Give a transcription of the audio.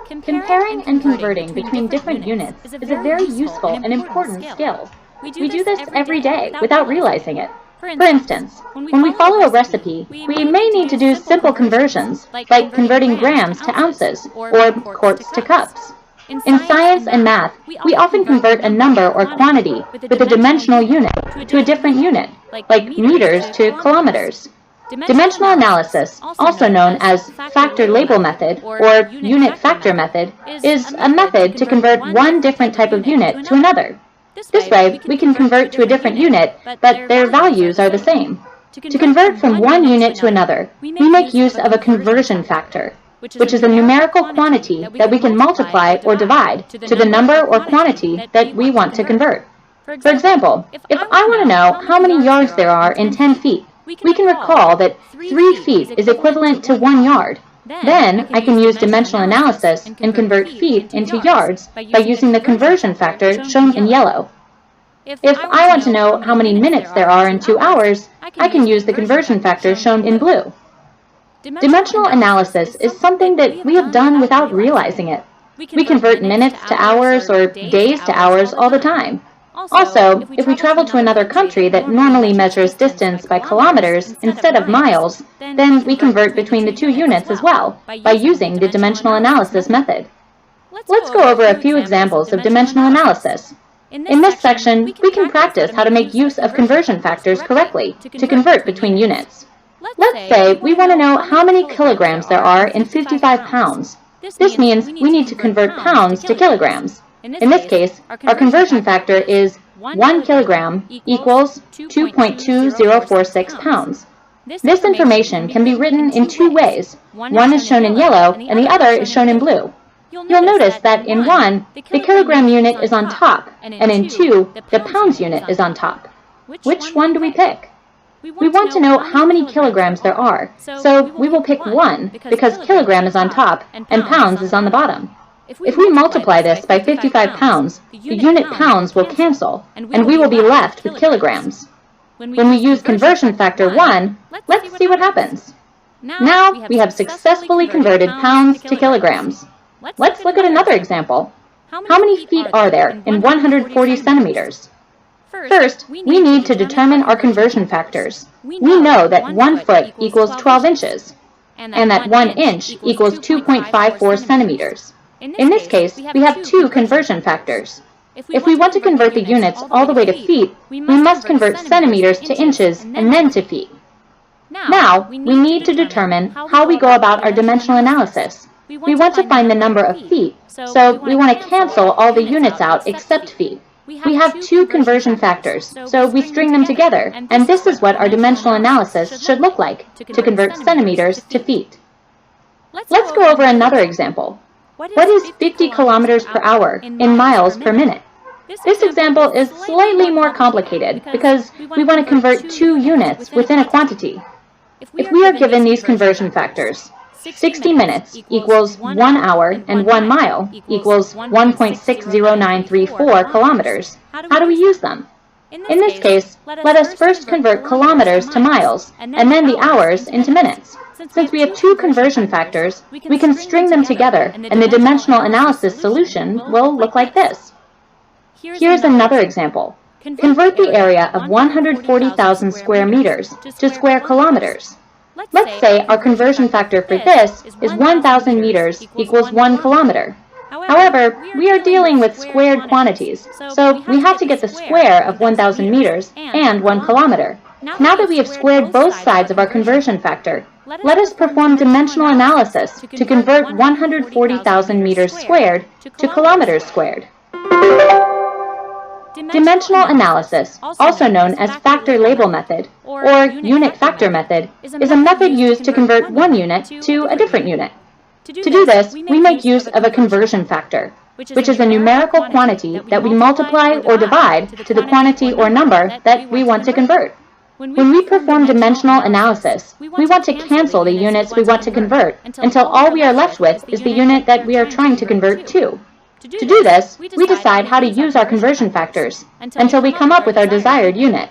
Comparing and converting between different units is a very useful and important skill. We do this every day without realizing it. For instance, when we follow a recipe, we may need to do simple conversions, like converting grams to ounces or quarts to cups. In science and math, we often convert a number or quantity with a dimensional unit to a different unit, like meters to kilometers. Dimensional analysis, also known as factor label method or unit factor method, is a method to convert one different type of unit to another. This way, we can convert to a different unit, but their values are the same. To convert from one unit to another, we make use of a conversion factor, which is a numerical quantity that we can multiply or divide to the number or quantity that we want to convert. For example, if I want to know how many yards there are in 10 feet, we can recall that 3 feet is equivalent to 1 yard. Then I can use dimensional analysis and convert feet into yards by using the conversion factor shown in yellow. If I want to know how many minutes there are in 2 hours, I can use the conversion factor shown in blue. Dimensional analysis is something that we have done without realizing it. We convert minutes to hours or days to hours all the time. Also, if we travel to another country that normally measures distance by kilometers instead of miles, then we convert between the two units as well by using the dimensional analysis method. Let's go over a few examples of dimensional analysis. In this section, we can practice how to make use of conversion factors correctly to convert between units. Let's say we want to know how many kilograms there are in 55 pounds. This means we need to convert pounds to kilograms. In this case, our conversion factor is 1 kilogram equals 2.2046 pounds. This information can be written in two ways. One is shown in yellow and the other is shown in blue. You'll notice that in 1, the kilogram unit is on top, and in 2, the pounds unit is on top. Which one do we pick? We want to know how many kilograms there are, so we will pick 1 because kilogram is on top and pounds is on the bottom. If we multiply this by 55 pounds, the unit pounds will cancel, and we will be left with kilograms. When we use conversion factor 1, let's see what happens. Now we have successfully converted pounds to kilograms. Let's look at another example. How many feet are there in 140 centimeters? First, we need to determine our conversion factors. We know that 1 foot equals 12 inches, and that 1 inch equals 2.54 centimeters. In this case, we have two conversion factors. If we want to convert the units all the way to feet, we must convert centimeters to inches and then to feet. Now, we need to determine how we go about our dimensional analysis. We want to find the number of feet, so we want to cancel all the units out except feet. We have two conversion factors, so we string them together, and this is what our dimensional analysis should look like, to convert centimeters to feet. Let's go over another example. What is 50 kilometers per hour in miles per minute? This example is slightly more complicated because we want to convert two units within a quantity. If we are given these conversion factors, 60 minutes equals 1 hour and 1 mile equals 1.60934 kilometers. How do we use them? In this case, let us first convert kilometers to miles and then the hours into minutes. Since we have two conversion factors, we can string them together and the dimensional analysis solution will look like this. Here's another example. Convert the area of 140,000 square meters to square kilometers. Let's say our conversion factor for this is 1,000 meters equals 1 kilometer. However, we are dealing with squared quantities, so we have to get the square of 1,000 meters and 1 kilometer. Now that we have squared both sides of our conversion factor, let us perform dimensional analysis to convert 140,000 meters squared to kilometers squared. Dimensional analysis, also known as factor label method or unit factor method, is a method used to convert one unit to a different unit. To do this, we make use of a conversion factor, which is a numerical quantity that we multiply or divide to the quantity or number that we want to convert. When we perform dimensional analysis, we want to cancel the units we want to convert until all we are left with is the unit that we are trying to convert to. To do this, we decide how to use our conversion factors until we come up with our desired unit.